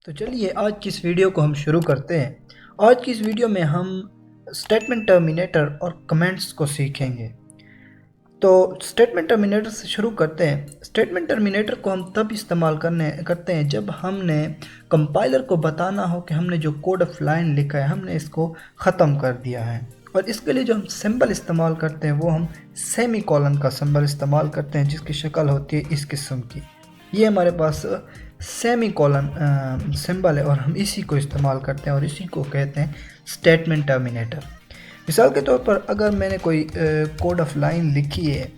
तो चलिए आज की इस वीडियो को हम शुरू करते हैं। आज की इस वीडियो में हम स्टेटमेंट टर्मिनेटर और कमेंट्स को सीखेंगे। तो स्टेटमेंट टर्मिनेटर से शुरू करते हैं। स्टेटमेंट टर्मिनेटर को हम तब इस्तेमाल करते हैं जब हमने कंपाइलर को बताना हो कि हमने जो कोड ऑफ लाइन लिखा है हमने इसको ख़त्म कर दिया है। और इसके लिए जो हम सिंबल इस्तेमाल करते हैं वो हम सेमी कॉलन का सिंबल इस्तेमाल करते हैं जिसकी शक्ल होती है इस किस्म की। ये हमारे पास सेमी कॉलन सिंबल है और हम इसी को इस्तेमाल करते हैं और इसी को कहते हैं स्टेटमेंट टर्मिनेटर। मिसाल के तौर पर अगर मैंने कोई कोड ऑफ लाइन लिखी है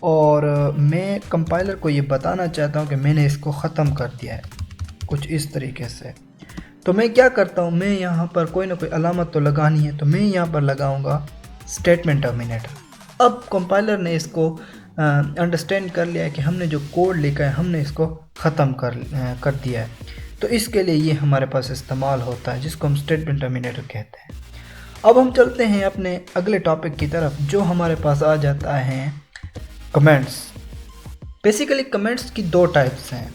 और मैं कंपाइलर को ये बताना चाहता हूँ कि मैंने इसको ख़त्म कर दिया है कुछ इस तरीके से, तो मैं क्या करता हूँ, मैं यहाँ पर कोई ना कोई अलामत तो लगानी है, तो मैं यहाँ पर लगाऊंगा स्टेटमेंट टर्मिनेटर। अब कंपाइलर ने इसको अंडरस्टैंड कर लिया है कि हमने जो कोड लिखा है हमने इसको ख़त्म कर दिया है, तो इसके लिए ये हमारे पास इस्तेमाल होता है जिसको हम स्टेटमेंट टर्मिनेटर कहते हैं। अब हम चलते हैं अपने अगले टॉपिक की तरफ जो हमारे पास आ जाता है कमेंट्स। बेसिकली कमेंट्स की दो टाइप्स हैं,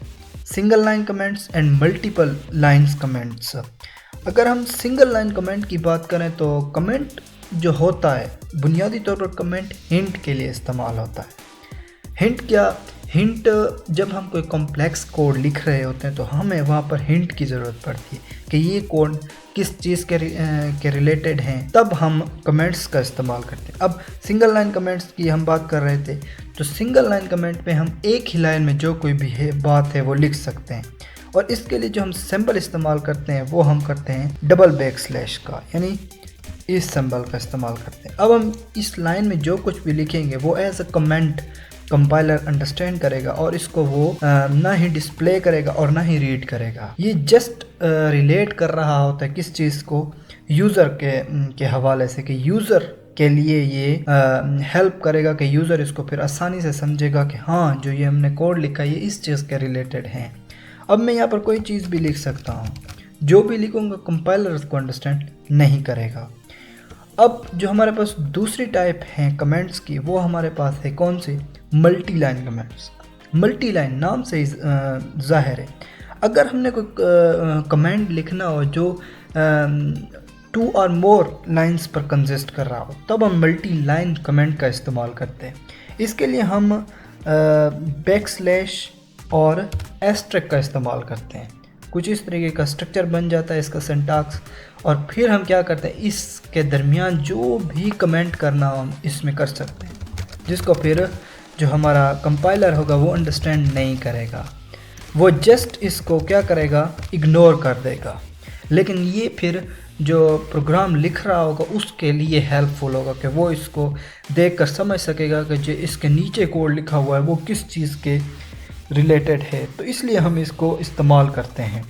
single line comments and multiple lines comments. अगर हम सिंगल लाइन कमेंट की बात करें तो कमेंट जो होता है बुनियादी तौर पर कमेंट हिंट के लिए इस्तेमाल होता है। हिंट क्या? हिंट जब हम कोई कॉम्प्लेक्स कोड लिख रहे होते हैं तो हमें वहाँ पर हिंट की ज़रूरत पड़ती है कि ये कोड किस चीज़ के रिलेटेड हैं, तब हम कमेंट्स का इस्तेमाल करते हैं। अब सिंगल लाइन कमेंट्स की हम बात कर रहे थे, तो सिंगल लाइन कमेंट पे हम एक ही लाइन में जो कोई भी बात है वो लिख सकते हैं और इसके लिए जो हम सिंबल इस्तेमाल करते हैं वो हम करते हैं डबल बैक स्लैश का, यानी इस सिंबल का इस्तेमाल करते हैं। अब हम इस लाइन में जो कुछ भी लिखेंगे वो as a comment compiler understand करेगा और इसको वो ना ही डिस्प्ले करेगा और ना ही रीड करेगा। ये जस्ट रिलेट कर रहा होता है किस चीज़ को, यूज़र के हवाले से, कि यूज़र के लिए ये हेल्प करेगा कि यूज़र इसको फिर आसानी से समझेगा कि हाँ जो ये हमने कोड लिखा है ये इस चीज़ के रिलेटेड है। अब मैं यहाँ पर कोई चीज़ भी लिख सकता हूँ, जो भी लिखूँगा कंपाइलर उसको अंडरस्टैंड नहीं करेगा। अब जो हमारे पास दूसरी टाइप है कमेंट्स की वो हमारे पास है कौन सी? Multi line comments. Multi line नाम से ही ज़ाहिर है, अगर हमने कोई कमेंट लिखना हो जो 2 और मोर लाइंस पर कंसिस्ट कर रहा हो तब हम मल्टी लाइन कमेंट का इस्तेमाल करते हैं। इसके लिए हम बैक स्लैश और एस्ट्रिक का इस्तेमाल करते हैं। कुछ इस तरीके का स्ट्रक्चर बन जाता है इसका सिंटैक्स, और फिर हम क्या करते हैं इसके दरमियान जो भी कमेंट करना हो हम इसमें कर सकते हैं, जिसको फिर जो हमारा कंपाइलर होगा वो अंडरस्टैंड नहीं करेगा, वो जस्ट इसको क्या करेगा, इग्नोर कर देगा। लेकिन ये फिर जो प्रोग्राम लिख रहा होगा उसके लिए हेल्पफुल होगा कि वो इसको देखकर समझ सकेगा कि जो इसके नीचे कोड लिखा हुआ है वो किस चीज़ के रिलेटेड है, तो इसलिए हम इसको इस्तेमाल करते हैं।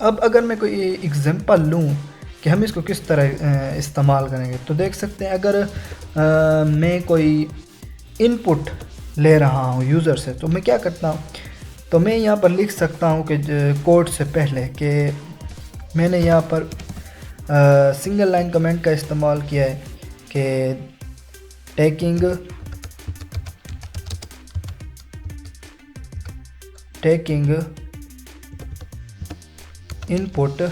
अब अगर मैं कोई एग्जांपल लूँ कि हम इसको किस तरह इस्तेमाल करेंगे, तो देख सकते हैं अगर मैं कोई इनपुट ले रहा हूँ यूज़र से, तो मैं क्या करता हूँ, तो मैं यहाँ पर लिख सकता हूँ कि कोड से पहले कि मैंने यहाँ पर सिंगल लाइन कमेंट का इस्तेमाल किया है कि टेकिंग इनपुट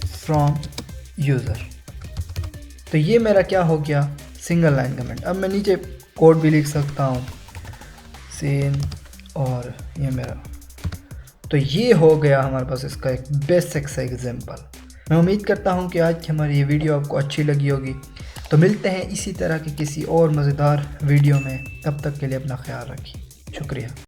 फ्रॉम यूज़र। तो ये मेरा क्या हो गया, सिंगल लाइन कमेंट। अब मैं नीचे कोड भी लिख सकता हूँ सीन, और ये मेरा, तो ये हो गया हमारे पास इसका एक बेसिक सा एग्जांपल। मैं उम्मीद करता हूँ कि आज की हमारी ये वीडियो आपको अच्छी लगी होगी। तो मिलते हैं इसी तरह के किसी और मज़ेदार वीडियो में, तब तक के लिए अपना ख्याल रखिए। शुक्रिया।